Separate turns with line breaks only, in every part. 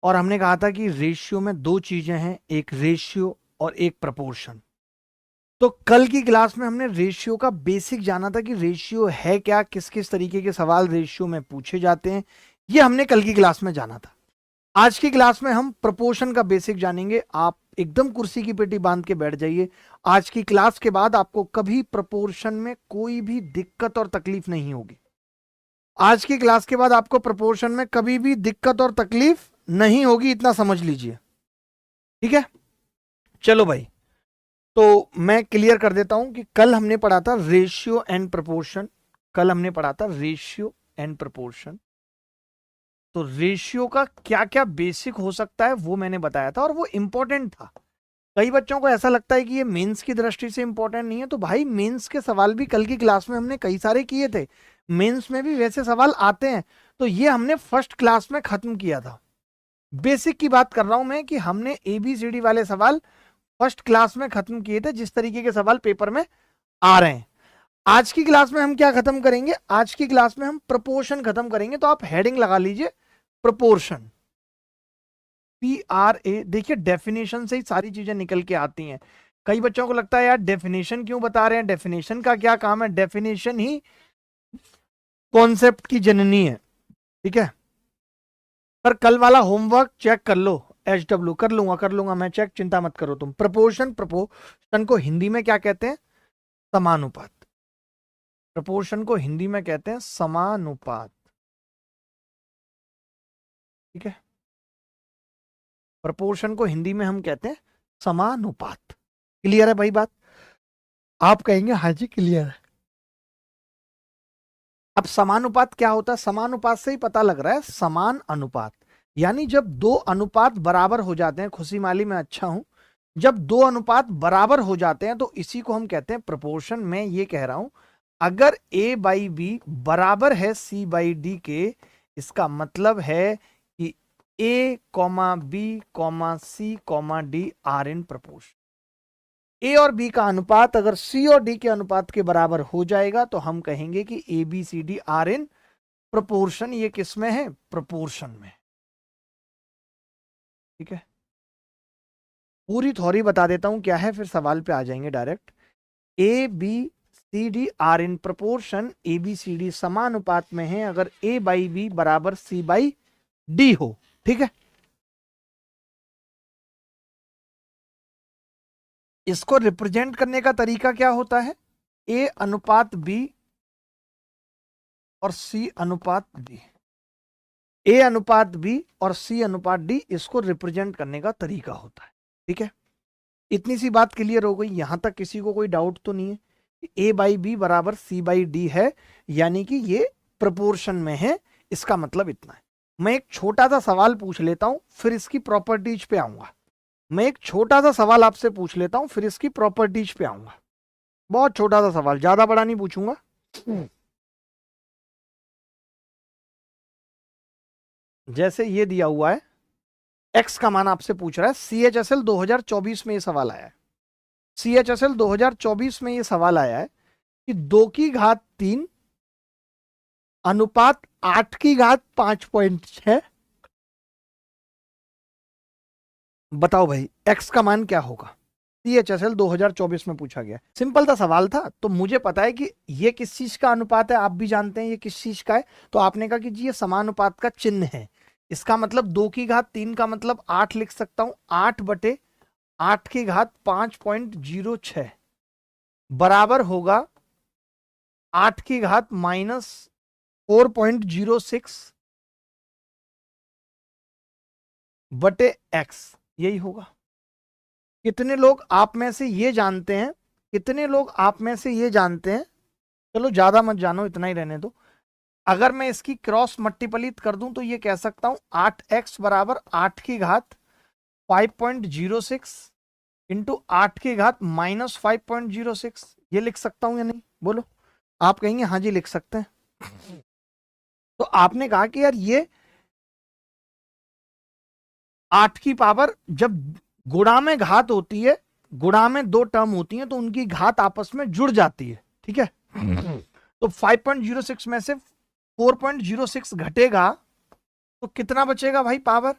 और हमने कहा था कि रेशियो में दो चीजें हैं, एक रेशियो और एक प्रपोर्शन। तो कल की क्लास में हमने रेशियो का बेसिक जाना था कि रेशियो है क्या, किस किस तरीके के सवाल रेशियो में पूछे जाते हैं, ये हमने कल की क्लास में जाना था। आज की क्लास में हम प्रपोर्शन का बेसिक जानेंगे। आप एकदम कुर्सी की पेटी बांध के बैठ जाइए। आज की क्लास के बाद आपको कभी प्रपोर्शन में कोई भी दिक्कत और तकलीफ नहीं होगी। आज की क्लास के बाद आपको प्रपोर्शन में कभी भी दिक्कत और तकलीफ नहीं होगी, इतना समझ लीजिए, ठीक है। चलो भाई, तो मैं क्लियर कर देता हूं कि कल हमने पढ़ा था रेशियो एंड प्रपोर्शन। कल हमने पढ़ा था रेशियो एंड प्रपोर्शन। तो रेशियो का क्या क्या बेसिक हो सकता है वो मैंने बताया था और वो इंपॉर्टेंट था। कई बच्चों को ऐसा लगता है कि ये मेंस की दृष्टि से इंपॉर्टेंट नहीं है, तो भाई मेंस के सवाल भी कल की क्लास में हमने कई सारे किए थे, मेंस में भी वैसे सवाल आते हैं। तो ये हमने फर्स्ट क्लास में खत्म किया था। बेसिक की बात कर रहा हूं मैं कि हमने ABCD वाले सवाल फर्स्ट क्लास में खत्म किए थे, जिस तरीके के सवाल पेपर में आ रहे हैं। आज की क्लास में हम क्या खत्म करेंगे? आज की क्लास में हम प्रपोर्शन खत्म करेंगे। तो आप हेडिंग लगा लीजिए प्रपोर्शन, PRA। देखिए डेफिनेशन से ही सारी चीजें निकल के आती हैं। कई बच्चों को लगता है यार डेफिनेशन क्यों बता रहे हैं, डेफिनेशन का क्या काम है? डेफिनेशन ही कॉन्सेप्ट की जननी है, ठीक है। पर कल वाला होमवर्क चेक कर लो, HW कर लूंगा मैं चेक, चिंता मत करो तुम। प्रपोर्शन को हिंदी में क्या कहते हैं? समानुपात। प्रपोर्शन को हिंदी में कहते हैं समानुपात, ठीक है। प्रपोर्शन को हिंदी में हम कहते हैं समानुपात। क्लियर है भाई बात? आप कहेंगे हाँ जी क्लियर है। अब समानुपात क्या होता है? समानुपात से ही पता लग रहा है समान अनुपात, यानी जब दो अनुपात बराबर हो जाते हैं। खुशी माली मैं अच्छा हूं। जब दो अनुपात बराबर हो जाते हैं तो इसी को हम कहते हैं प्रपोर्शन। मैं ये कह रहा हूं अगर A/B बराबर है C/D के, इसका मतलब है कि A, B, C, D are in proportion. A और B का अनुपात अगर C और D के अनुपात के बराबर हो जाएगा तो हम कहेंगे कि ABCD आर इन प्रपोर्शन। ये किस में है? प्रपोर्शन में, ठीक है। पूरी थ्योरी बता देता हूं क्या है, फिर सवाल पे आ जाएंगे direct. ABCD are in proportion, ABCD समानुपात में है अगर A/B बराबर C/D हो, ठीक है। इसको रिप्रेजेंट करने का तरीका क्या होता है? A अनुपात B और C अनुपात D। A अनुपात B और C अनुपात D इसको रिप्रेजेंट करने का तरीका होता है, ठीक है। इतनी सी बात क्लियर हो गई? यहां तक किसी को कोई डाउट तो नहीं है? A/B बराबर C/D है, यानी कि ये प्रपोर्शन में है। इसका मतलब इतना है। मैं एक छोटा सा सवाल पूछ लेता हूं, फिर इसकी प्रॉपर्टीज पे आऊंगा। मैं एक छोटा सा सवाल आपसे पूछ लेता हूं, फिर इसकी प्रॉपर्टीज पे आऊंगा। बहुत छोटा सा सवाल, ज्यादा बड़ा नहीं पूछूंगा। जैसे ये दिया हुआ है, x का मान आपसे पूछ रहा है। CHSL 2024 में ये सवाल आया है। CHSL 2024 में ये सवाल आया है कि 2⁻³ अनुपात 8⁻5.6। बताओ भाई x का मान क्या होगा? CHSL 2024 में पूछा गया। सिंपल सा सवाल था। तो मुझे पता है कि ये किस चीज का अनुपात है, आप भी जानते हैं ये किस चीज का है। तो आपने कहा कि जी ये समानुपात का चिन्ह है। इसका मतलब 2⁻³ का मतलब 8 लिख सकता हूं। 8/8⁻5.06 बराबर होगा 8⁻−4.06 बटे x। यही होगा। कितने लोग आप में से ये जानते हैं? कितने लोग आप में से ये जानते हैं? चलो ज्यादा मत जानो, इतना ही रहने दो। अगर मैं इसकी क्रॉस मल्टीप्लिकेट कर दूं तो ये कह सकता हूं 8x बराबर 8⁻5.06 इंटू 8⁻−5.06। ये लिख सकता हूं या नहीं? बोलो। आप कहेंगे हाँ जी लिख सकते हैं। तो आपने कहा कि यार ये 8 की पावर, जब गुणा में घात होती है, गुणा में दो टर्म होती हैं तो उनकी घात आपस में जुड़ जाती है, ठीक है। तो 5.06 में से 4.06 घटेगा तो कितना बचेगा भाई पावर?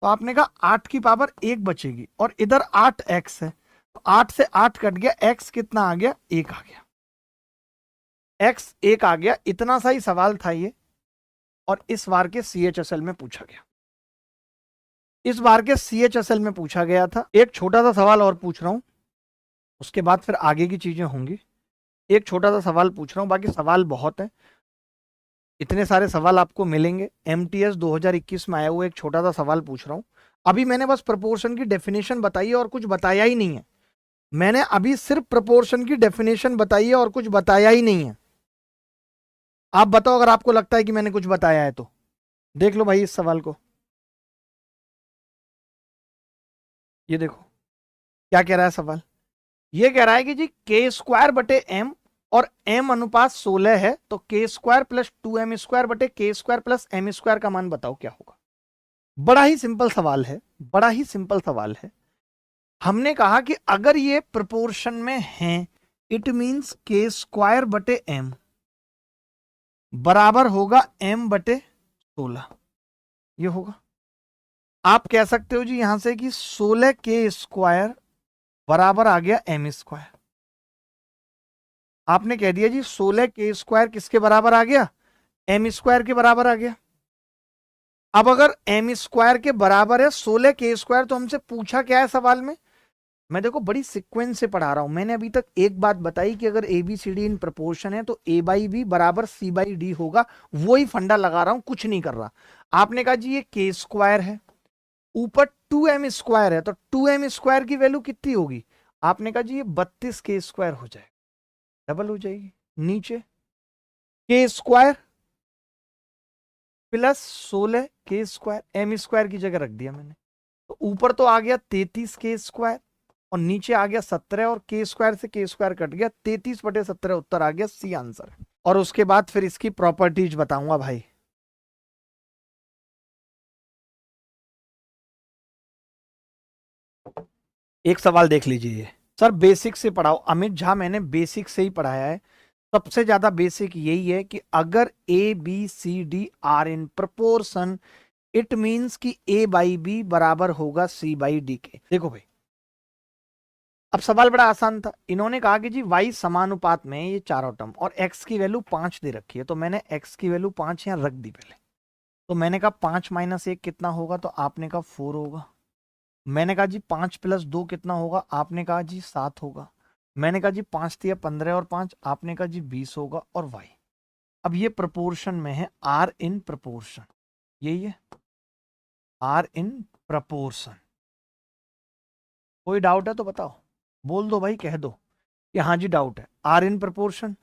तो आपने कहा 8 की पावर 1 बचेगी और इधर 8x है, तो 8 से 8 कट गया, x कितना आ गया, 1 आ गया, x 1 आ गया। इतना सा ही सवाल था ये, और इस बार के CHSL में पूछा गया। इस बार के CHSL में पूछा गया था। एक छोटा सा सवाल और पूछ रहा हूं, उसके बाद फिर आगे की चीजें होंगी। एक छोटा सा सवाल पूछ रहा हूं, बाकी सवाल बहुत है, इतने सारे सवाल आपको मिलेंगे। MTS 2021 में आया हुआ एक छोटा सा सवाल पूछ रहा हूं। अभी मैंने बस प्रोपोर्शन की डेफिनेशन बताई है और कुछ बताया ही नहीं है। मैंने अभी सिर्फ प्रोपोर्शन की डेफिनेशन बताई है और कुछ बताया ही नहीं है। आप बताओ अगर आपको लगता है कि मैंने कुछ बताया है तो। देख लो भाई इस सवाल को, ये देखो क्या कह रहा है सवाल। ये कह रहा है कि जी k² बटे m और m अनुपात 16 है, तो k² प्लस 2m² बटे k² प्लस m² का मान बताओ क्या होगा। बड़ा ही सिंपल सवाल है, बड़ा ही सिंपल सवाल है। हमने कहा कि अगर ये प्रोपोर्शन में है, इट मींस k² बटे m बराबर होगा m बटे 16, ये होगा। आप कह सकते हो जी यहां से कि 16k² बराबर आ गया m²। आपने कह दिया जी 16k² किसके बराबर आ गया, m² के बराबर आ गया। अब अगर m² के बराबर है 16k², तो हमसे पूछा क्या है सवाल में। मैं देखो बड़ी सीक्वेंस से पढ़ा रहा हूं। मैंने अभी तक एक बात बताई कि अगर ABCD इन प्रोपोर्शन है तो A/B बराबर C/D होगा। वही फंडा लगा रहा हूं, कुछ नहीं कर रहा। आपने कहा जी ये k² है, ऊपर 2m² है, तो 2m² की वैल्यू कितनी होगी। आपने कहा जी ये 32k² हो जाएगा, डबल हो जाएगी। नीचे k² प्लस 16k², m² की जगह रख दिया मैंने, तो ऊपर तो आ गया 33k² और नीचे आ गया 17, और k² से k² कट गया, 33 बटे 17 उत्तर आ गया, C आंसर। और उसके बाद फिर इसकी प्रॉपर्टीज बताऊंगा भाई। एक सवाल देख लीजिए, सर बेसिक से पढ़ाओ। अमित झा, मैंने बेसिक से ही पढ़ाया है। सबसे ज्यादा बेसिक यही है कि अगर ABCD are in proportion, it means कि A/B बराबर होगा C/D के। देखो भाई, अब सवाल बड़ा आसान था। इन्होंने कहा कि जी y समानुपात में ये चारों टर्म और x की वैल्यू 5 दे रखी है, तो मैंने x की वैल्यू 5 यहां रख दी पहले। तो मैंने कहा 5 माइनस 1 कितना होगा, तो आपने कहा 4 होगा। मैंने कहा जी 5 प्लस 2 कितना होगा, आपने कहा जी 7 होगा। मैंने कहा जी 5 दिया 15 और 5, आपने कहा जी 20 होगा, और y। अब ये प्रोपोर्शन में है, r इन प्रोपोर्शन, यही है r इन प्रोपोर्शन। कोई डाउट है तो बताओ, बोल दो भाई, कह दो कि हाँ जी डाउट है। r in proportion.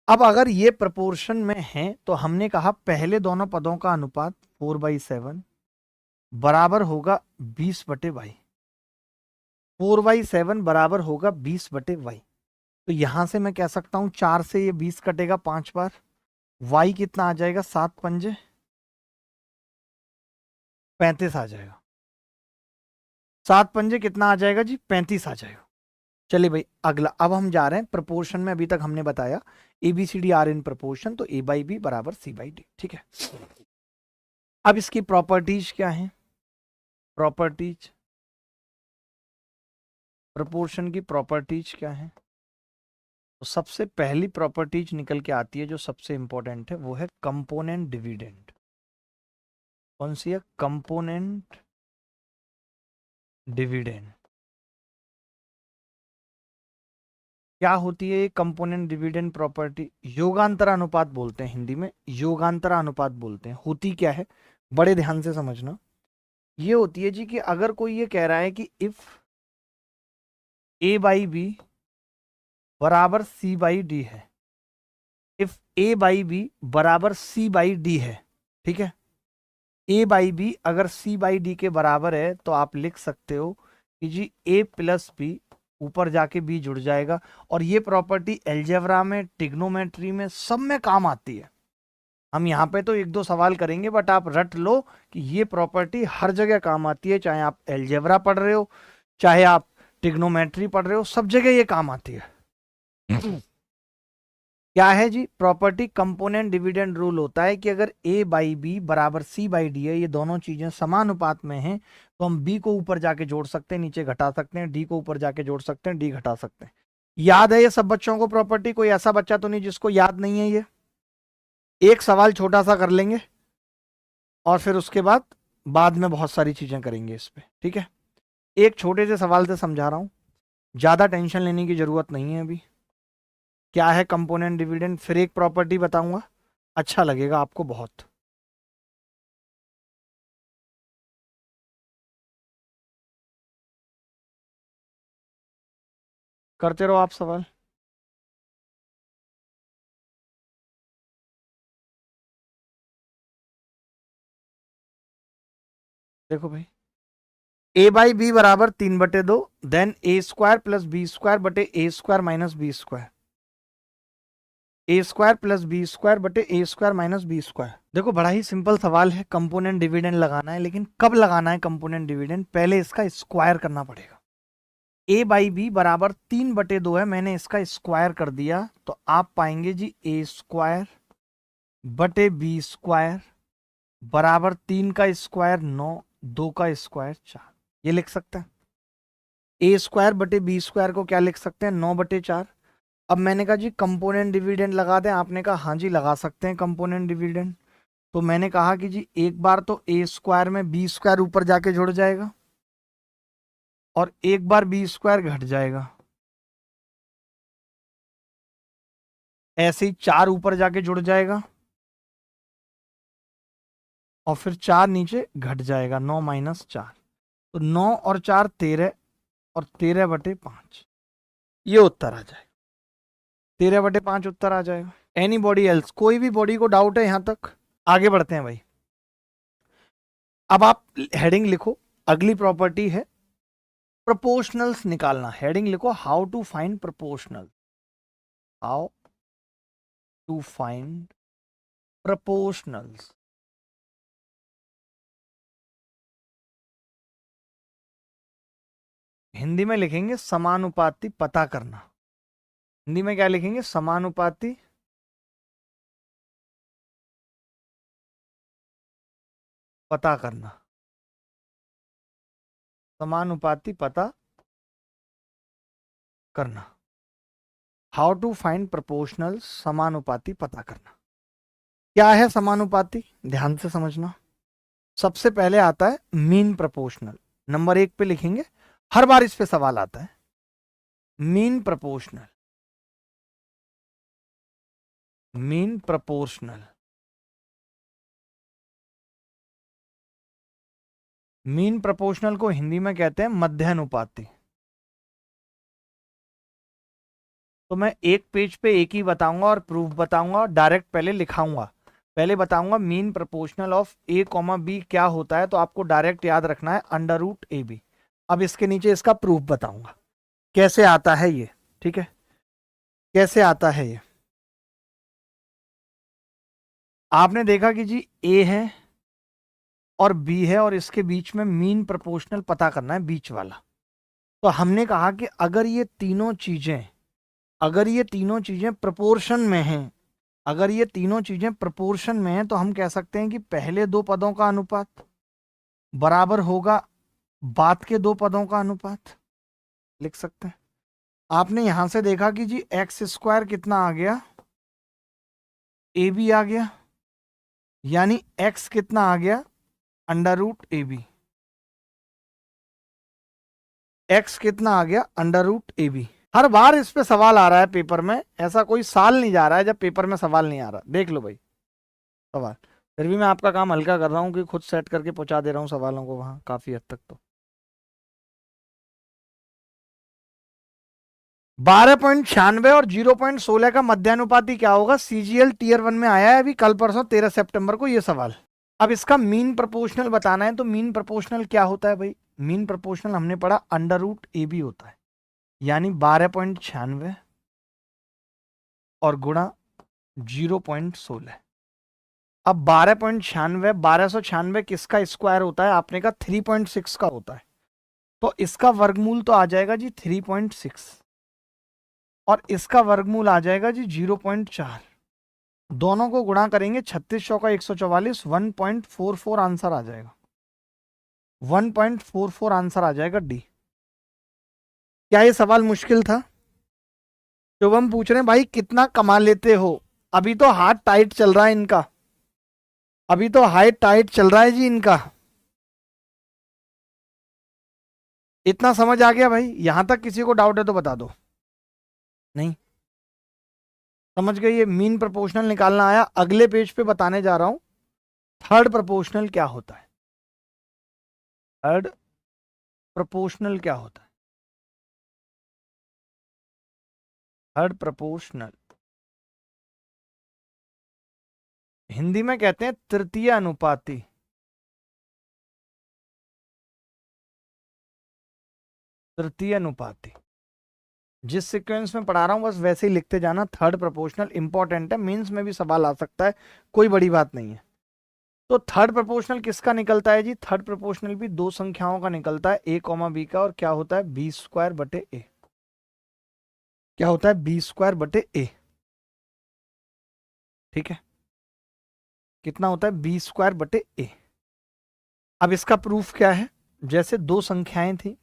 अब अगर ये प्रोपोर्शन में है तो हमने कहा पहले दोनों पदों का अनुपात 4/7 बराबर होगा 20 बटे y। 4/7 बराबर होगा 20 बटे y। तो यहां से मैं कह सकता हूं 4 से ये 20 कटेगा 5 बार, y कितना आ जाएगा, 7 पंजे 35 आ जाएगा। 7 पंजे कितना आ जाएगा जी, 35 आ जाएगा। चलिए भाई अगला, अब हम जा रहे हैं प्रोपोर्शन में। अभी तक हमने बताया ABCD आर इन प्रोपोर्शन, तो A/B बराबर C/D, ठीक है। अब इसकी प्रॉपर्टीज क्या है, प्रॉपर्टीज, प्रोपोर्शन की प्रॉपर्टीज क्या है। तो सबसे पहली प्रॉपर्टीज निकल के आती है जो सबसे इंपॉर्टेंट है, वो है कंपोनेंट डिविडेंड। कौन सी है, कंपोनेंट डिविडेंड। क्या होती है ये कंपोनेंट डिविडेंड प्रॉपर्टी, योगांतरा अनुपात बोलते हैं हिंदी में, योगांतरा अनुपात बोलते हैं। होती क्या है, बड़े ध्यान से समझना। ये होती है जी कि अगर कोई ये कह रहा है कि इफ A/B बराबर C/D है, इफ A/B बराबर C/D है, ठीक है, A/B अगर C/D के बराबर है, तो आप लिख सकते हो कि जी A प्लस B, ऊपर जाके B जुड़ जाएगा। और ये प्रॉपर्टी एलजेब्रा में, टिग्नोमेट्री में, सब में काम आती है। हम यहाँ पे तो एक दो सवाल करेंगे, बट आप रट लो कि ये प्रॉपर्टी हर जगह काम आती है। चाहे आप एलजेब्रा पढ़ रहे हो, चाहे आप टिग्नोमेट्री पढ़ रहे हो, सब जगह ये काम आती है। क्या है जी प्रॉपर्टी कंपोनेंट डिविडेंड रूल होता है कि अगर a बाई बी बराबर c बाई डी है, ये दोनों चीजें समानुपात में हैं, तो हम b को ऊपर जाके जोड़ सकते हैं, नीचे घटा सकते हैं, d को ऊपर जाके जोड़ सकते हैं, d घटा सकते हैं। याद है ये सब बच्चों को प्रॉपर्टी? कोई ऐसा बच्चा तो नहीं जिसको याद नहीं है ये? एक सवाल छोटा सा कर लेंगे और फिर उसके बाद में बहुत सारी चीजें करेंगे इस पे, ठीक है? एक छोटे से सवाल से समझा रहा हूं, ज्यादा टेंशन लेने की जरूरत नहीं है अभी। क्या है कंपोनेंट डिविडेंड, फिर एक प्रॉपर्टी बताऊंगा, अच्छा लगेगा आपको बहुत। करते रहो आप सवाल। देखो भाई, a बाई बी बराबर 3/2, देन ए स्क्वायर प्लस बी स्क्वायर बटे ए स्क्वायर माइनस बी स्क्वायर, ए स्क्वायर प्लस बी स्क्वायर बटे ए स्क्वायर माइनस बी स्क्वायर। देखो बड़ा ही सिंपल सवाल है, कंपोनेंट डिविडेंड लगाना है, लेकिन कब लगाना है कंपोनेंट डिविडेंड? पहले इसका स्क्वायर करना पड़ेगा। a बाई बी बराबर 3/2 है, मैंने इसका स्क्वायर कर दिया, तो आप पाएंगे जी ए स्क्वायर बटे बी स्क्वायर बराबर 3 का स्क्वायर 9, 2 का स्क्वायर 4। ये लिख सकते हैं। ए स्क्वायर बटे बी स्क्वायर को क्या लिख सकते हैं? 9/4। अब मैंने कहा जी कंपोनेंट डिविडेंड लगा दें, आपने कहा हाँ जी लगा सकते हैं कंपोनेंट डिविडेंड। तो मैंने कहा कि जी एक बार तो ए स्क्वायर में बी स्क्वायर ऊपर जाके जुड़ जाएगा और एक बार बी स्क्वायर घट जाएगा, ऐसे ही 4 ऊपर जाके जुड़ जाएगा और फिर 4 नीचे घट जाएगा, 9 माइनस 4, तो 9 और 4 13 और 13/5 ये उत्तर आ जाएगा। 13/5 उत्तर आ जाएगा। एनी बॉडी एल्स, कोई भी बॉडी को डाउट है यहां तक? आगे बढ़ते हैं भाई। अब आप हेडिंग लिखो, अगली प्रॉपर्टी है प्रोपोर्शनल्स निकालना। हेडिंग लिखो how to find proportional, how to find proportionals. Hindi में लिखेंगे समानुपाती पता करना। हिंदी में क्या लिखेंगे? समानुपाती पता करना, समानुपाती पता करना। हाउ टू फाइंड प्रोपोर्शनल, समानुपाती पता करना। क्या है समानुपाती? ध्यान से समझना। सबसे पहले आता है मीन प्रोपोर्शनल, नंबर 1 पे लिखेंगे, हर बार इस पे सवाल आता है। Mean proportional, mean proportional, mean proportional को हिंदी में कहते हैं मध्यानुपाती। तो मैं एक पेज पे एक ही बताऊंगा और प्रूफ बताऊंगा, डायरेक्ट पहले लिखाऊंगा। पहले बताऊंगा mean proportional of A comma B क्या होता है, तो आपको डायरेक्ट याद रखना है √AB। अब इसके नीचे इसका प्रूफ बताऊंगा कैसे आता है ये, ठीक है? कैसे आता है ये? आपने देखा कि जी ए है और बी है और इसके बीच में मीन प्रोपोर्शनल पता करना है, बीच वाला। तो हमने कहा कि अगर ये तीनों चीजें प्रोपोर्शन में हैं, अगर ये तीनों चीजें प्रोपोर्शन में हैं, तो हम कह सकते हैं कि पहले 2 पदों का अनुपात बराबर होगा बाद के 2 पदों का अनुपात, लिख सकते हैं। आपने यहां से देखा कि जी एक्स स्क्वायर कितना आ गया? ए बी आ गया, यानी एक्स कितना आ गया? √AB। एक्स कितना आ गया? √AB। हर बार इस पे सवाल आ रहा है पेपर में, ऐसा कोई साल नहीं जा रहा है जब पेपर में सवाल नहीं आ रहा। देख लो भाई सवाल, फिर भी मैं आपका काम हल्का कर रहा हूँ कि खुद सेट करके पहुंचा दे रहा हूँ सवालों को वहां काफी हद तक। तो 12.96 और 0.16 का मध्यानुपाती क्या होगा? CGL Tier 1 में आया है अभी कल परसों 13 सितंबर को ये सवाल। अब इसका मीन प्रोपोर्शनल बताना है, तो मीन प्रोपोर्शनल क्या होता है भाई? मीन प्रोपोर्शनल हमने पढ़ा √AB होता है, यानी 12.96 और गुणा 0.16। अब 12.96, 1296 किसका स्क्वायर होता है? आपने कहा 3.6 का होता है, तो इसका वर्गमूल तो आ जाएगा जी 3.6। और इसका वर्गमूल आ जाएगा जी 0.4। दोनों को गुणा करेंगे 36 का 144, 1.44 आंसर आ जाएगा। 1.44 आंसर आ जाएगा डी। क्या ये सवाल मुश्किल था? शुभम पूछ रहे हैं भाई कितना कमा लेते हो? अभी तो हाथ टाइट चल रहा है इनका, अभी तो हाथ टाइट चल रहा है जी इनका। इतना समझ आ गया भाई? यहां तक किसी को डाउट है तो बता दो। नहीं समझ गए? ये मीन प्रोपोर्शनल निकालना आया। अगले पेज पे बताने जा रहा हूं थर्ड प्रोपोर्शनल क्या होता है। थर्ड प्रोपोर्शनल क्या होता है? थर्ड प्रोपोर्शनल हिंदी में कहते हैं तृतीय अनुपाती। तृतीय अनुपाती जिस सीक्वेंस में पढ़ा रहा हूं बस वैसे ही लिखते जाना। थर्ड प्रोपोर्शनल इंपॉर्टेंट है, मींस में भी सवाल आ सकता है, कोई बड़ी बात नहीं है। तो थर्ड प्रोपोर्शनल किसका निकलता है जी? थर्ड प्रोपोर्शनल भी दो संख्याओं का निकलता है, a कॉमा बी का। और क्या होता है? बी स्क्वायर बटे ए। क्या होता है? बी स्क्वायर बटे ए। ठीक है, कितना होता है? बी स्क्वायर बटे ए। अब इसका प्रूफ क्या है? जैसे दो संख्याएं थी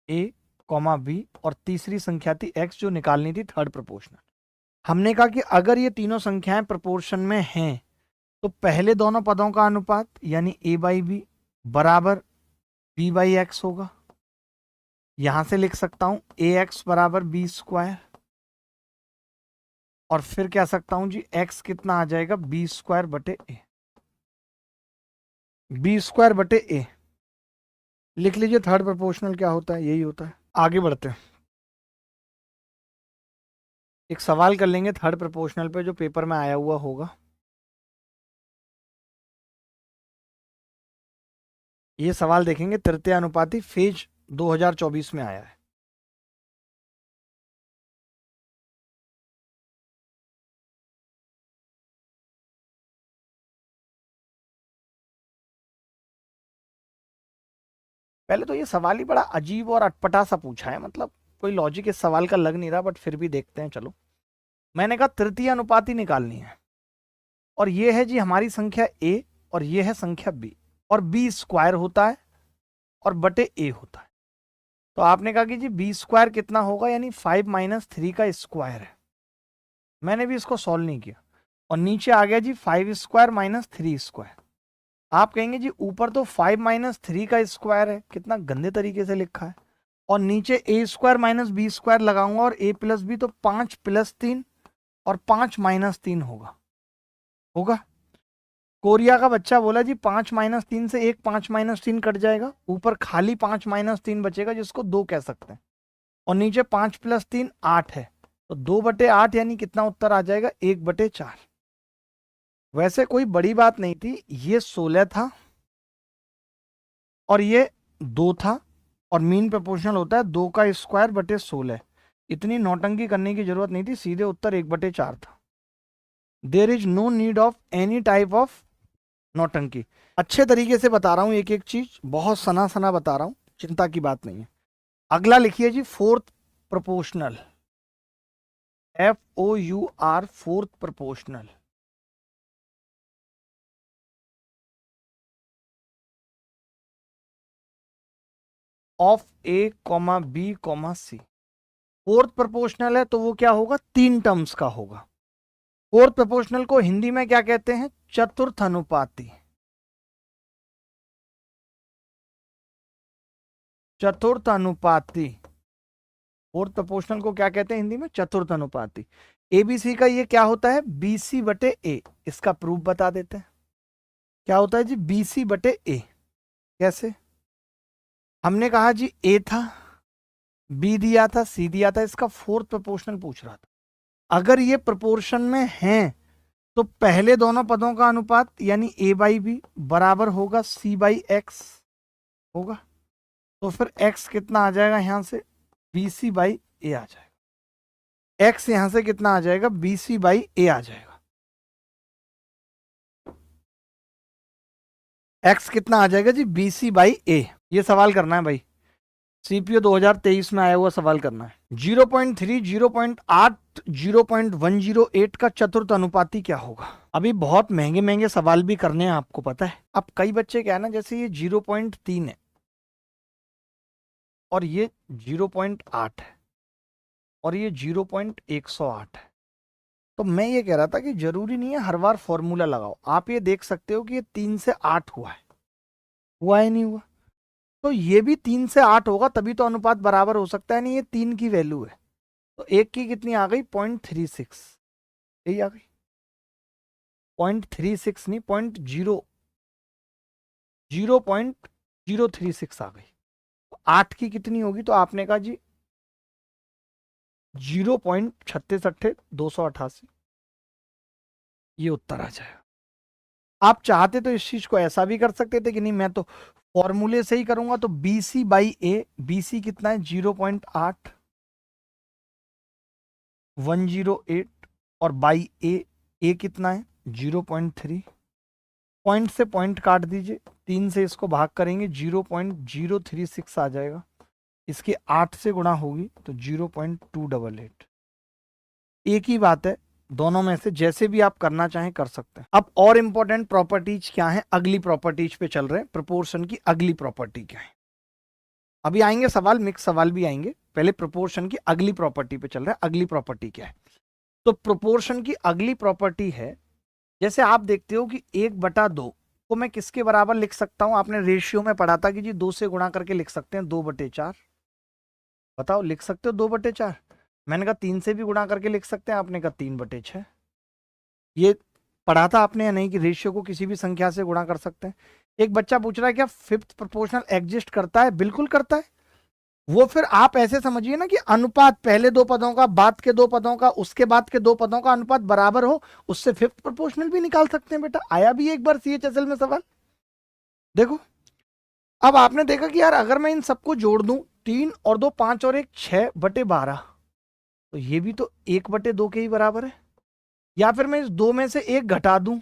a कॉमा बी और तीसरी संख्या थी x जो निकालनी थी थर्ड प्रोपोर्शनल। हमने कहा कि अगर ये तीनों संख्याएं प्रोपोर्शन में हैं तो पहले दोनों पदों का अनुपात यानी a बाई बी बराबर b बाई एक्स होगा। यहां से लिख सकता हूं ax बराबर बी स्क्वायर, और फिर क्या सकता हूं जी? x कितना आ जाएगा? बी स्क्वायर बटे ए। बी स्क्वायर बटे ए लिख लीजिए। थर्ड प्रोपोर्शनल क्या होता है? यही होता है। आगे बढ़ते हैं, एक सवाल कर लेंगे थर्ड प्रोपोर्शनल पे जो पेपर में आया हुआ होगा। ये सवाल देखेंगे, तृतीय अनुपाती फेज 2024 में आया है। पहले तो ये सवाल ही बड़ा अजीब और अटपटा सा पूछा है, मतलब कोई लॉजिक इस सवाल का लग नहीं रहा, बट फिर भी देखते हैं। चलो, मैंने कहा तृतीय अनुपाती निकालनी है, और ये है जी हमारी संख्या a और ये है संख्या b, और b स्क्वायर होता है और बटे a होता है। तो आपने कहा कि जी b स्क्वायर कितना होगा? यानी 5 माइनस 3 का स्क्वायर है। मैंने भी इसको सॉल्व नहीं किया, और नीचे आ गया जी 5 स्क्वायर माइनस 3 स्क्वायर। आप कहेंगे जी ऊपर तो 5 माइनस 3 का स्क्वायर है, कितना गंदे तरीके से लिखा है, और नीचे a square minus B square लगाऊंगा और a प्लस बी, तो 5 प्लस 3 और 5 माइनस 3 होगा। होगा? कोरिया का बच्चा बोला जी 5 माइनस 3 से एक 5 माइनस 3 कट जाएगा, ऊपर खाली 5 माइनस 3 बचेगा जिसको 2 कह सकते हैं, और नीचे 5 प्लस 3 8 है, तो 2/8 यानी कितना उत्तर आ जाएगा? 1/4। वैसे कोई बड़ी बात नहीं थी, ये 16 था और ये 2 था, और मीन प्रोपोर्शनल होता है 2 का स्क्वायर बटे 16। इतनी नौटंकी करने की जरूरत नहीं थी, सीधे उत्तर 1/4 था। There is no need of any type of नौटंकी। अच्छे तरीके से बता रहा हूं, एक एक चीज बहुत सना सना बता रहा हूं, चिंता की बात नहीं है। अगला लिखिए जी fourth proportional, FOUR, fourth proportional. Of A comma B comma C. Fourth proportional है तो वो क्या होगा? 3 टर्म्स का होगा। फोर्थ प्रोपोर्शनल को हिंदी में क्या कहते हैं? चतुर्थ अनुपाती। चतुर्थ अनुपाती। फोर्थ प्रोपोर्शनल को क्या कहते हैं हिंदी में? चतुर्थ अनुपाती। एबीसी का ये क्या होता है? BC बटे ए। इसका प्रूफ बता देते हैं। क्या होता है जी? BC बटे ए। कैसे? हमने कहा जी ए था, बी दिया था, सी दिया था, इसका फोर्थ प्रोपोर्शनल पूछ रहा था। अगर ये प्रोपोर्शन में हैं तो पहले दोनों पदों का अनुपात यानी a बाई बी बराबर होगा c बाई एक्स होगा। तो फिर x कितना आ जाएगा? यहां से BC बाई ए आ जाएगा। x यहां से कितना आ जाएगा? BC बाई ए आ जाएगा। x कितना आ जाएगा जी? BC बाई ए। ये सवाल करना है भाई, सीपीओ 2023 में आया हुआ सवाल करना है। 0.3, 0.8, 0.108 का चतुर्थ अनुपाती क्या होगा? अभी बहुत महंगे महंगे सवाल भी करने हैं, आपको पता है। अब कई बच्चे क्या है ना, जैसे ये 0.3 है और ये 0.8 है और ये 0.108 है, तो मैं ये कह रहा था कि जरूरी नहीं है हर बार फॉर्मूला लगाओ। आप ये देख सकते हो कि ये 3 से 8 हुआ है, हुआ है नहीं हुआ? तो ये भी 3 से 8 होगा, तभी तो अनुपात बराबर हो सकता है। नहीं, ये 3 की वैल्यू है, तो एक की कितनी आ गई? 0.36, यही आ गई। 0.36 नहीं, 0.036 आ गई। तो 8 की कितनी होगी? तो आपने कहा जी 0.368288, ये उत्तर आ जाएगा। आप चाहते तो इस चीज को ऐसा भी कर सकते थे कि नहीं मैं तो फॉर्मूले से ही करूंगा, तो BC बाई ए, BC कितना है? 0.8, 108, और बाई ए कितना है? 0.3। पॉइंट से पॉइंट काट दीजिए, 3 से इसको भाग करेंगे 0.036 आ जाएगा। इसके 8 से गुणा होगी तो 0.288। एक ही बात है, दोनों में से जैसे भी आप करना चाहें कर सकते हैं। अब और इंपॉर्टेंट प्रॉपर्टीज क्या है? अगली प्रॉपर्टीज पे चल रहे हैं। प्रोपोर्शन की अगली प्रॉपर्टी क्या है? अभी आएंगे सवाल, मिक्स सवाल भी आएंगे, पहले प्रोपोर्शन की अगली प्रॉपर्टी पे चल रहा है। अगली प्रॉपर्टी क्या है? तो प्रोपोर्शन की अगली प्रॉपर्टी है, जैसे आप देखते हो कि 1/2 को मैं किसके बराबर लिख सकता हूं? आपने रेशियो में पढ़ा था कि जी 2 से गुणा करके लिख सकते हैं 2/4। बताओ, लिख सकते हो 2/4? मैंने कहा 3 से भी गुणा करके लिख सकते हैं, आपने कहा 3/6। ये पढ़ा था आपने या नहीं कि रेशियो को किसी भी संख्या से गुणा कर सकते हैं? एक बच्चा पूछ रहा है क्या फिफ्थ प्रोपोर्शनल एग्जिस्ट करता है? बिल्कुल करता है। वो फिर आप ऐसे समझिए ना कि अनुपात पहले दो पदों का, बाद के दो पदों का, उसके बाद के दो पदों का अनुपात बराबर हो, उससे फिफ्थ प्रोपोर्शनल भी निकाल सकते हैं। बेटा आया भी एक बार CHSL में सवाल, देखो। अब आपने देखा कि यार अगर मैं इन सबको जोड़ दूं, 3 और 2 5 और 1 6/12, तो ये भी तो 1/2 के ही बराबर है। या फिर मैं इस 2 में से 1 घटा दूं,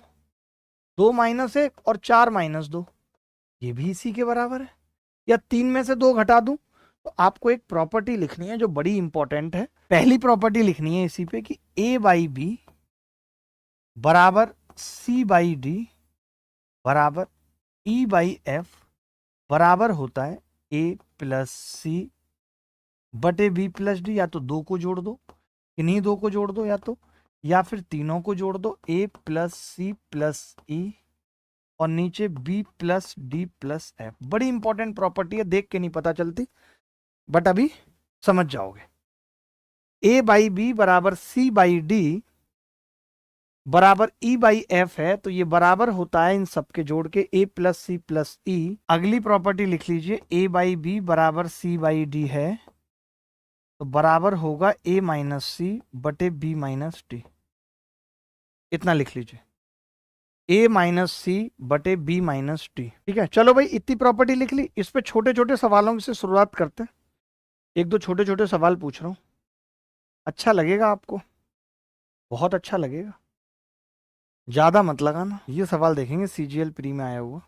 2 - 1 और 4 - 2, ये भी इसी के बराबर है। या 3 में से 2 घटा दूं, तो आपको एक प्रॉपर्टी लिखनी है जो बड़ी इंपॉर्टेंट है। पहली प्रॉपर्टी लिखनी है इसी पे कि A/B बराबर C/D बराबर E/F बराबर होता है A+C/B+D। या तो 2 को जोड़ दो, इन्हीं 2 को जोड़ दो, या फिर तीनों को जोड़ दो, A+C+E और नीचे B+D+F। बड़ी इंपॉर्टेंट प्रॉपर्टी है, देख के नहीं पता चलती, बट अभी समझ जाओगे। A/B बराबर C/D बराबर E/F है, तो ये बराबर होता है इन सबके जोड़ के A+C+E। अगली प्रॉपर्टी लिख लीजिए, A/B बराबर C/D है, तो बराबर होगा A-C/B-D। इतना लिख लीजिए, A-C/B-D। ठीक है, चलो भाई इतनी प्रॉपर्टी लिख ली। इस पे छोटे छोटे सवालों से शुरुआत करते हैं। एक दो छोटे छोटे सवाल पूछ रहा हूं, अच्छा लगेगा आपको, बहुत अच्छा लगेगा, ज्यादा मत लगाना। ये सवाल देखेंगे CGL प्री में आया हुआ।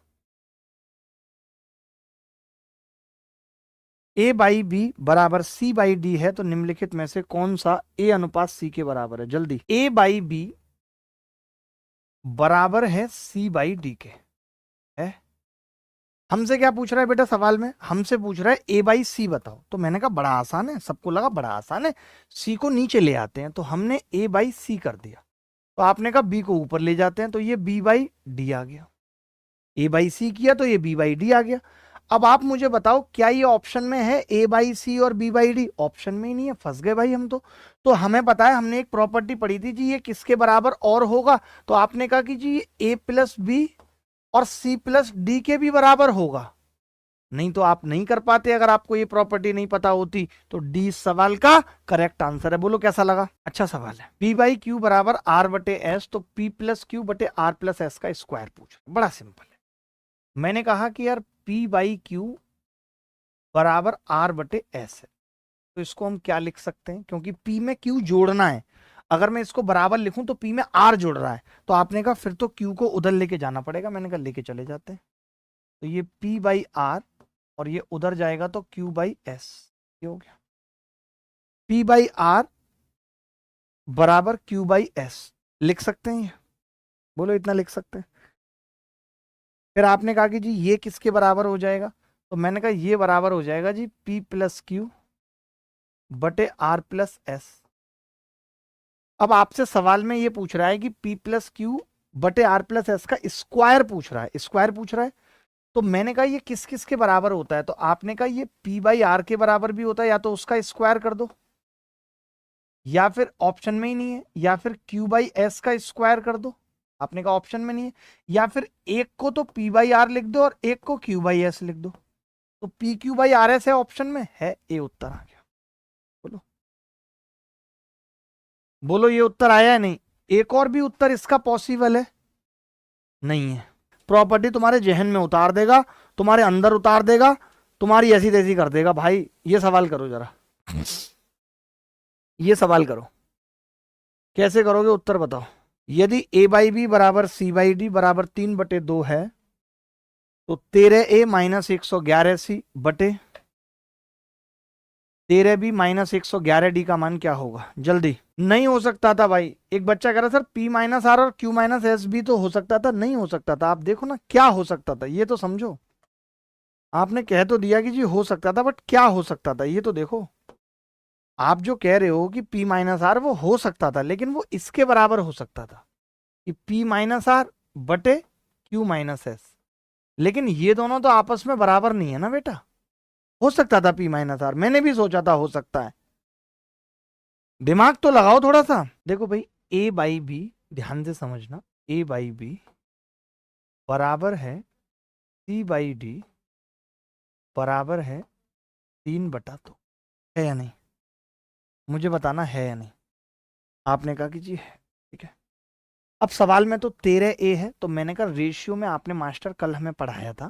A/B बराबर C/D है, तो निम्नलिखित में से कौन सा A अनुपात C के बराबर है? जल्दी। A/B बराबर है C/D के, है। हमसे क्या पूछ रहा है बेटा सवाल में? हमसे पूछ रहा है A/C बताओ। तो मैंने कहा बड़ा आसान है, सबको लगा बड़ा आसान है, C को नीचे ले आते हैं, तो हमने A/C कर दिया। तो आपने कहा B को ऊपर ले जाते हैं, तो ये B/D आ गया। A/C किया तो ये B/D आ गया। अब आप मुझे बताओ, क्या ये ऑप्शन में है A/C और B/D? ऑप्शन में ही नहीं है, फंस गए भाई हम तो हमें पता है, हमने एक प्रॉपर्टी पढ़ी थी जी, ये किसके बराबर और होगा? तो आपने कहा कि जी A+B और C+D के भी बराबर होगा। नहीं तो आप नहीं कर पाते अगर आपको ये प्रॉपर्टी नहीं पता होती। तो D सवाल का करेक्ट आंसर है। बोलो कैसा लगा? अच्छा सवाल है। P/Q बराबर R/S, तो P+Q/R+S का स्क्वायर पूछ, बड़ा सिंपल है। मैंने कहा कि यार P/Q बराबर R/S है, तो इसको हम क्या लिख सकते हैं? क्योंकि P में Q जोड़ना है, अगर मैं इसको बराबर लिखूं तो P में R जोड़ रहा है, तो आपने कहा फिर तो Q को उधर लेके जाना पड़ेगा। मैंने कहा लेके चले जाते हैं, तो ये P/R और ये उधर जाएगा तो Q बाई एस, ये हो गया। P बाई आर बराबर Q बाई एस, लिख सकते हैं ये? बोलो इतना लिख सकते हैं। फिर आपने कहा कि जी ये किसके बराबर हो जाएगा, तो मैंने कहा ये बराबर हो जाएगा जी P प्लस क्यू बटे आर प्लस एस। अब आपसे सवाल में ये पूछ रहा है कि P प्लस क्यू बटे आर प्लस एस का स्क्वायर पूछ रहा है, स्क्वायर पूछ रहा है। तो मैंने कहा ये किस किस के बराबर होता है, तो आपने कहा ये P बाई आर के बराबर भी होता है, या तो उसका स्क्वायर कर दो, या फिर ऑप्शन में ही नहीं है, या फिर Q बाई एस का स्क्वायर कर दो, आपने कहा ऑप्शन में नहीं है, या फिर एक को तो P बाई आर लिख दो और एक को Q बाई एस लिख दो। तो P Q by R S है ऑप्शन में, है ए उत्तर आ गया। बोलो बोलो ये उत्तर आया है नहीं? एक और भी उत्तर इसका पॉसिबल है? नहीं है। प्रॉपर्टी तुम्हारे जहन में उतार देगा, तुम्हारे अंदर उतार देगा, तुम्हारी ऐसी तैसी कर देगा। भाई ये सवाल करो जरा, ये सवाल करो, कैसे करोगे उत्तर बताओ। यदि a बाई बी बराबर c बाई डी बराबर 3/2 है, तो 13a माइनस 111c बटे 13b माइनस 111d का मान क्या होगा? जल्दी। नहीं हो सकता था भाई, एक बच्चा कह रहा सर p माइनस आर और q माइनस एस भी तो हो सकता था। नहीं हो सकता था। आप देखो ना क्या हो सकता था, ये तो समझो। आपने कह तो दिया कि जी हो सकता था, बट क्या हो सकता था ये तो देखो। आप जो कह रहे हो कि p माइनस आर वो हो सकता था, लेकिन वो इसके बराबर हो सकता था कि p माइनस आर बटे q माइनस एस, लेकिन ये दोनों तो आपस में बराबर नहीं है ना बेटा। हो सकता था p माइनस आर, मैंने भी सोचा था हो सकता है। दिमाग तो लगाओ थोड़ा सा। देखो भाई a बाई बी, ध्यान से समझना, a बाई बी बराबर है c बाई डी बराबर है 3/2, है या नहीं? मुझे बताना है या नहीं। आपने कहा कि जी है, ठीक है। अब सवाल में तो 13a है, तो मैंने कहा रेशियो में आपने मास्टर कल हमें पढ़ाया था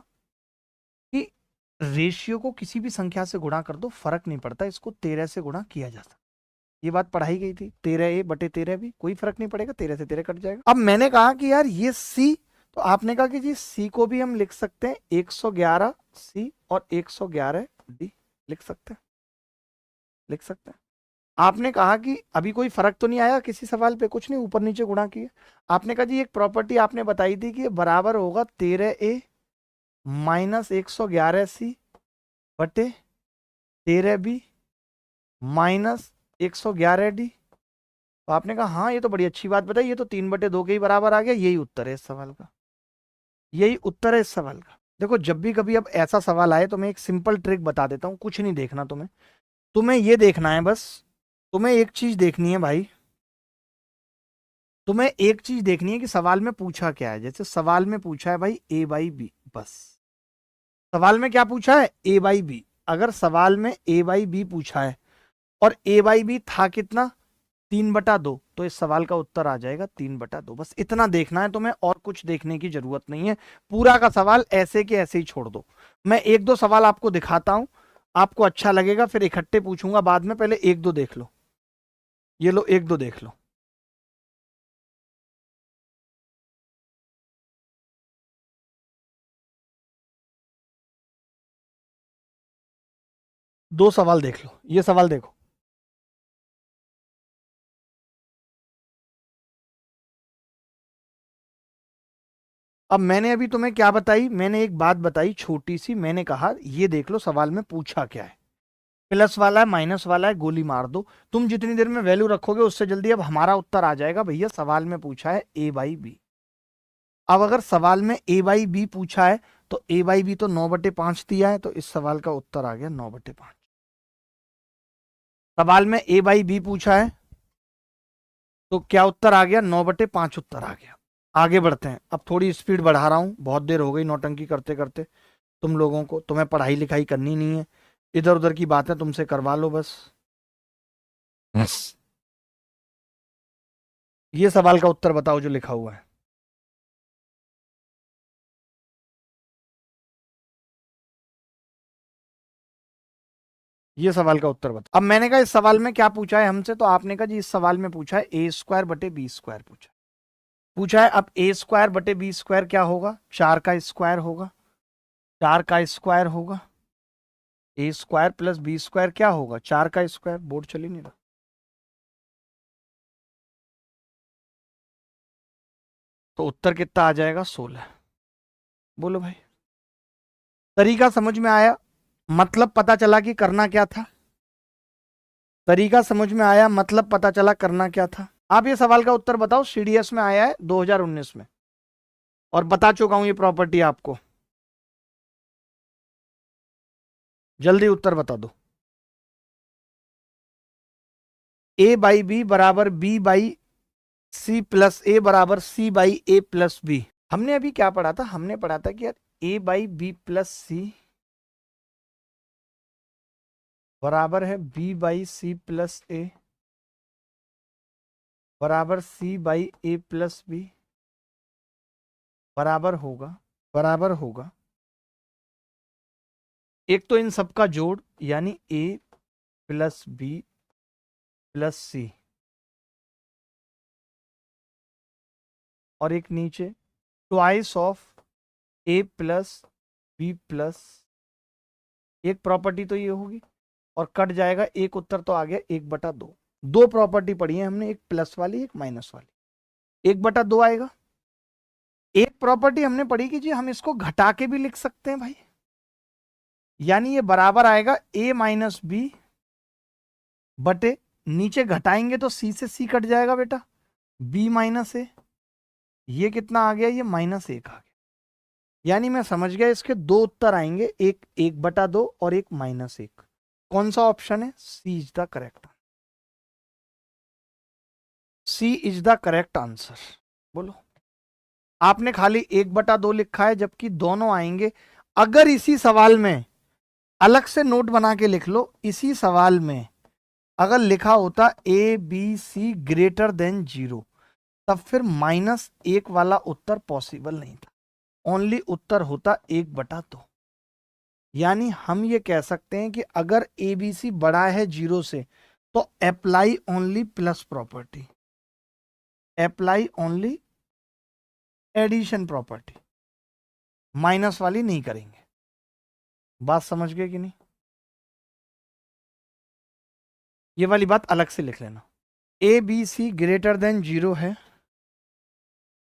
कि रेशियो को किसी भी संख्या से गुणा कर दो, फर्क नहीं पड़ता, इसको 13 से गुणा किया जा सकता। ये बात पढ़ाई गई थी। 13a बटे 13 भी कोई फर्क नहीं पड़ेगा, 13 से 13 कट जाएगा। अब मैंने कहा कि यार ये c, तो आपने कहा कि जी c को भी हम लिख सकते हैं 111c और 111d, लिख सकते हैं, लिख सकते हैं। आपने कहा कि अभी कोई फर्क तो नहीं आया किसी सवाल पे, कुछ नहीं, ऊपर नीचे गुणा किए। आपने कहा जी एक प्रॉपर्टी आपने बताई थी कि ये बराबर होगा 13a माइनस 111c बटे 13b माइनस 111d। तो आपने कहा हाँ ये तो बड़ी अच्छी बात बताई, ये तो 3/2 के ही बराबर आ गया। यही उत्तर है इस सवाल का, यही उत्तर है इस सवाल का। देखो जब भी कभी अब ऐसा सवाल आए तो मैं एक सिंपल ट्रिक बता देता हूँ, कुछ नहीं देखना तुम्हें, तुम्हें ये देखना है बस, तुम्हें एक चीज देखनी है भाई, तुम्हें एक चीज देखनी है कि सवाल में पूछा क्या है। जैसे सवाल में पूछा है भाई a बाई बी, बस सवाल में क्या पूछा है a बाई बी। अगर सवाल में a बाई बी पूछा है और a बाई बी था कितना 3/2, तो इस सवाल का उत्तर आ जाएगा 3/2। बस इतना देखना है तुम्हें, और कुछ देखने की जरूरत नहीं है। पूरा का सवाल ऐसे के ऐसे ही छोड़ दो। मैं एक दो सवाल आपको दिखाता हूं, आपको अच्छा लगेगा, फिर इकट्ठे पूछूंगा बाद में, पहले एक दो देख लो। ये लो एक दो देख लो। दो सवाल देख लो, ये सवाल देखो। अब मैंने अभी तुम्हें क्या बताई, मैंने एक बात बताई छोटी सी, मैंने कहा ये देख लो सवाल में पूछा क्या है, प्लस वाला है माइनस वाला है, गोली मार दो। तुम जितनी देर में वैल्यू रखोगे उससे जल्दी अब हमारा उत्तर आ जाएगा। भैया सवाल में पूछा है a बाई बी। अब अगर सवाल में a बाई बी पूछा है तो a बाई बी तो 9/5 दिया है, तो इस सवाल का उत्तर आ गया 9/5। सवाल में a बाई बी पूछा है तो क्या उत्तर आ गया? 9/5 उत्तर आ गया। आगे बढ़ते हैं, अब थोड़ी स्पीड बढ़ा रहा हूं, बहुत देर हो गई नौटंकी करते करते। तुम लोगों को, तुम्हें पढ़ाई लिखाई करनी नहीं है, इधर उधर की बातें तुमसे करवा लो बस। ये सवाल का उत्तर बताओ जो लिखा हुआ है। ये सवाल का उत्तर बताओ। अब मैंने कहा इस सवाल में क्या पूछा है हमसे, तो आपने कहा जी इस सवाल में पूछा है a स्क्वायर बटे बी स्क्वायर पूछा है। अब a स्क्वायर बटे बी स्क्वायर क्या होगा? 4 का स्क्वायर होगा, 4 का स्क्वायर होगा, ए स्क्वायर प्लस बी स्क्वायर क्या होगा, 4 का स्क्वायर, बोर्ड चल ही नहीं रहा। तो उत्तर कितना आ जाएगा, 16। बोलो भाई, तरीका समझ में आया, मतलब पता चला कि करना क्या था। तरीका समझ में आया, मतलब पता चला करना क्या था। आप ये सवाल का उत्तर बताओ, सीडीएस में आया है 2019 में, और बता चुका हूं ये प्रॉपर्टी आपको। जल्दी उत्तर बता दो। ए बाई बी बराबर B by C plus A बराबर C by A plus B. हमने अभी क्या पढ़ा था, हमने पढ़ा था कि यार A by B plus C बराबर है B by C plus A बराबर C by A plus B बराबर होगा एक तो इन सबका जोड़ यानी A plus B plus C, और एक नीचे twice of A plus B plus, एक प्रॉपर्टी तो ये होगी, और कट जाएगा एक, उत्तर तो आ गया 1/2। दो प्रॉपर्टी पढ़ी है हमने, एक प्लस वाली एक माइनस वाली, 1/2 आएगा। एक प्रॉपर्टी हमने पढ़ी कि जी हम इसको घटा के भी लिख सकते हैं भाई, यानी ये बराबर आएगा a माइनस बी बटे, नीचे घटाएंगे तो c से c कट जाएगा बेटा, b माइनस ए, ये कितना आ गया, ये -1 आ गया। यानी मैं समझ गया इसके दो उत्तर आएंगे, एक 1/2 और एक -1। कौन सा ऑप्शन है, C is the correct, C is the correct answer. बोलो, आपने खाली 1/2 लिखा है, जबकि दोनों आएंगे। अगर इसी सवाल में अलग से नोट बना के लिख लो, इसी सवाल में अगर लिखा होता A B C greater than 0, तब फिर -1 वाला उत्तर पॉसिबल नहीं था, ओनली उत्तर होता 1/2। यानी हम ये कह सकते हैं कि अगर ए बी सी बड़ा है 0 से, तो apply only plus property, apply only addition property, minus वाली नहीं करेंगे। बात समझ गए कि नहीं, ये वाली बात अलग से लिख लेना। A B C greater than 0 है,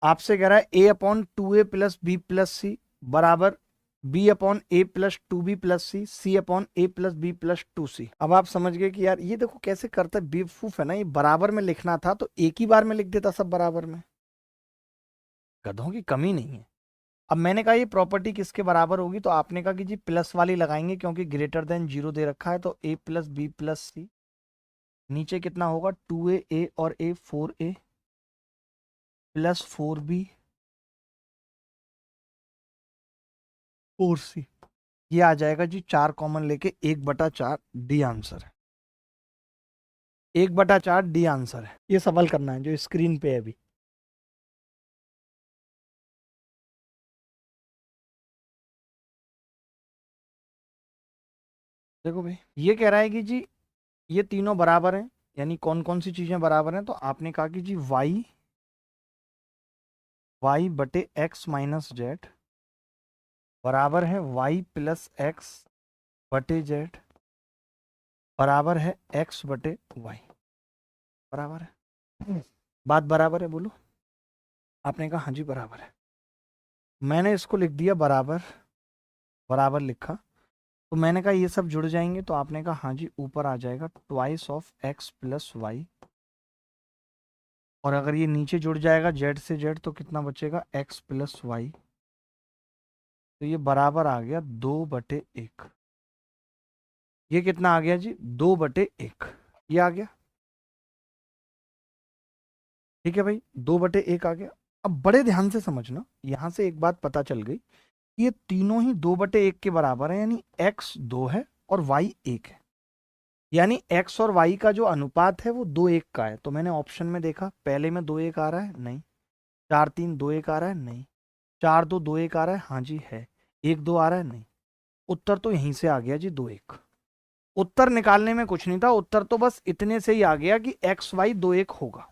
आपसे कह रहा है a/2a plus B plus C बराबर b/a प्लस 2b प्लस सी c/a plus b plus 2c। अब आप समझ गए कि यार ये देखो कैसे करता है, बेवकूफ है ना, ये बराबर में लिखना था तो एक ही बार में लिख देता सब बराबर में, गधों की कमी नहीं है। अब मैंने कहा ये प्रॉपर्टी किसके बराबर होगी, तो आपने कहा कि जी प्लस वाली लगाएंगे, क्योंकि ग्रेटर देन 0 दे रखा है, तो a प्लस बी प्लस सी, नीचे कितना होगा 2a और a 4a plus 4b 4c, ये आ जाएगा जी 4 कॉमन लेके 1/4, डी आंसर है, 1/4 डी आंसर है। ये सवाल करना है जो स्क्रीन पे है अभी। देखो भाई, ये कह रहा है कि जी ये तीनों बराबर हैं, यानी कौन कौन सी चीजें बराबर हैं, तो आपने कहा कि जी y बटे x माइनस जेड बराबर है y प्लस एक्स बटे जेड बराबर है x बटे y, बराबर है, बात बराबर है, बोलो। आपने कहा हाँ जी बराबर है, मैंने इसको लिख दिया बराबर, बराबर लिखा, तो मैंने कहा ये सब जुड़ जाएंगे, तो आपने कहा हाँ जी ऊपर आ जाएगा twice of x plus Y, और अगर ये नीचे जुड़ जाएगा z से z, तो कितना बचेगा x प्लस वाई, तो ये बराबर आ गया 2/1। ये कितना आ गया जी 2/1, ये आ गया, ठीक है भाई 2/1 आ गया। अब बड़े ध्यान से समझना, यहां से एक बात पता चल गई, ये तीनों ही 2/1 के बराबर है, यानी x 2 है और y 1 है, यानी x और y का जो अनुपात है वो 2:1 का है। तो मैंने ऑप्शन में देखा, पहले में 2:1 आ रहा है, नहीं। 4-3 2:1 आ रहा है, नहीं। 4-2 2:1 आ रहा है, हाँ जी है। 1-2 आ रहा है, नहीं। उत्तर तो यहीं से आ गया जी 2:1। उत्तर निकालने में कुछ नहीं था, उत्तर तो बस इतने से ही आ गया कि एक्स वाई 2:1 होगा।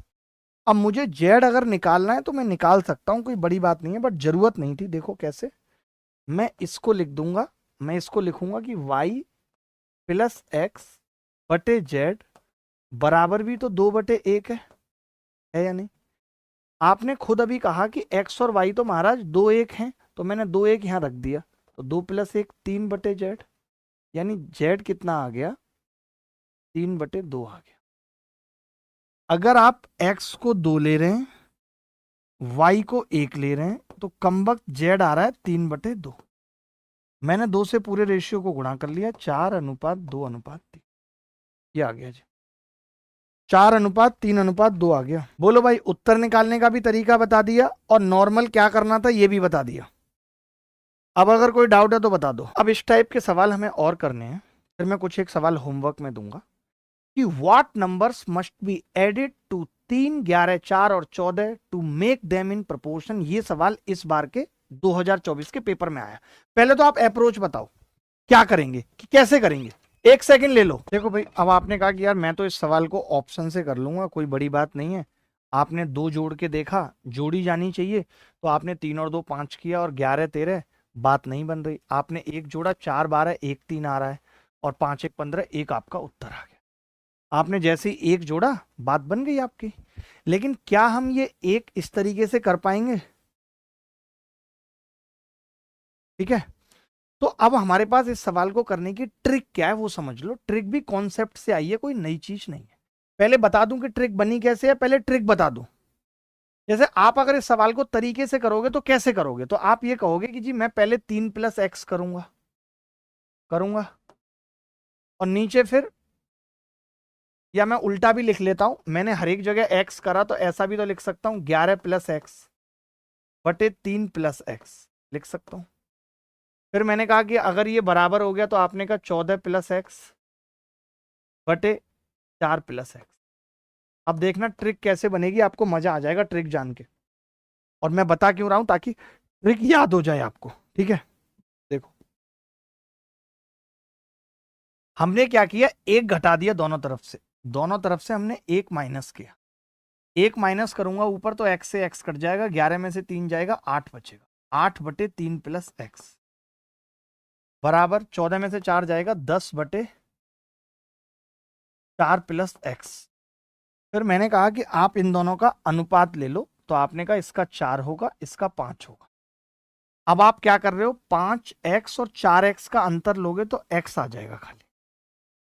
अब मुझे जेड अगर निकालना है तो मैं निकाल सकता हूं, कोई बड़ी बात नहीं है, बट जरूरत नहीं थी। देखो कैसे, मैं इसको लिख दूंगा, मैं इसको लिखूंगा कि y प्लस एक्स बटे जेड बराबर भी तो 2/1 है या नहीं? आपने खुद अभी कहा कि एक्स और वाई तो महाराज 2/1 हैं, तो मैंने 2/1 यहां रख दिया, तो 2+1 3/जेड, यानी जेड कितना आ गया? 3/2 आ गया। अगर आप एक्स को 2 ले रहे हैं, वाई को 1 ले रहे हैं, तो कमबख्त जेड आ रहा है 3/2। मैंने 2 से पूरे रेशियो को गुणा कर लिया, 4:2:3, ये आ गया जी। 4:3:2 आ गया। बोलो भाई, उत्तर निकालने का भी तरीका बता दिया और नॉर्मल क्या करना था ये भी बता दिया। अब अगर कोई डाउट है तो बता दो। अब इस टाइप के सवाल हमें और करने हैं, फिर मैं कुछ एक सवाल होमवर्क में दूंगा कि what numbers must be added to 3, 11, 4 और 14 to make them in proportion. ये सवाल इस बार के 2024 के पेपर में आया। पहले तो आप अप्रोच बताओ क्या करेंगे, कि कैसे करेंगे। 1 सेकंड ले लो। देखो भाई, अब आपने कहा कि यार मैं तो इस सवाल को ऑप्शन से कर लूंगा, कोई बड़ी बात नहीं है। आपने 2 जोड़ के देखा, जोड़ी जानी चाहिए, तो आपने 3 और 2 5 किया और 11 13, बात नहीं बन रही। आपने 1 जोड़ा, 4 12 1 3 आ रहा है, और 5 1 15, 1 आपका उत्तर आ गया। आपने जैसे ही 1 जोड़ा, बात बन गई आपकी। लेकिन क्या हम ये एक इस तरीके से कर पाएंगे? ठीक है, तो अब हमारे पास इस सवाल को करने की ट्रिक क्या है वो समझ लो। ट्रिक भी कॉन्सेप्ट से आई है, कोई नई चीज नहीं है। पहले बता दूं कि ट्रिक बनी कैसे है, पहले ट्रिक बता दूं। जैसे आप अगर इस सवाल को तरीके से करोगे तो कैसे करोगे, तो आप ये कहोगे कि जी मैं पहले 3+x करूंगा और नीचे फिर, या मैं उल्टा भी लिख लेता हूं, मैंने हर एक जगह x करा तो ऐसा भी तो लिख सकता हूं, 11+x बटे 3+x लिख सकता हूं। फिर मैंने कहा कि अगर ये बराबर हो गया तो आपने कहा 14+x बटे 4+x। अब देखना ट्रिक कैसे बनेगी, आपको मजा आ जाएगा ट्रिक जान के। और मैं बता क्यों रहा हूं, ताकि ट्रिक याद हो जाए आपको। ठीक है, देखो हमने क्या किया, 1 घटा दिया दोनों तरफ से हमने 1 माइनस किया। 1 माइनस करूंगा ऊपर तो x से x कट जाएगा, 11 में से 3 जाएगा, 8 बचेगा। 8/3+x बराबर 14 में से 4 जाएगा, 10/4+x। फिर मैंने कहा कि आप इन दोनों का अनुपात ले लो, तो आपने कहा इसका 4 होगा, इसका 5 होगा। अब आप क्या कर रहे हो, 5x और 4x का अंतर लोगे तो x आ जाएगा खाली।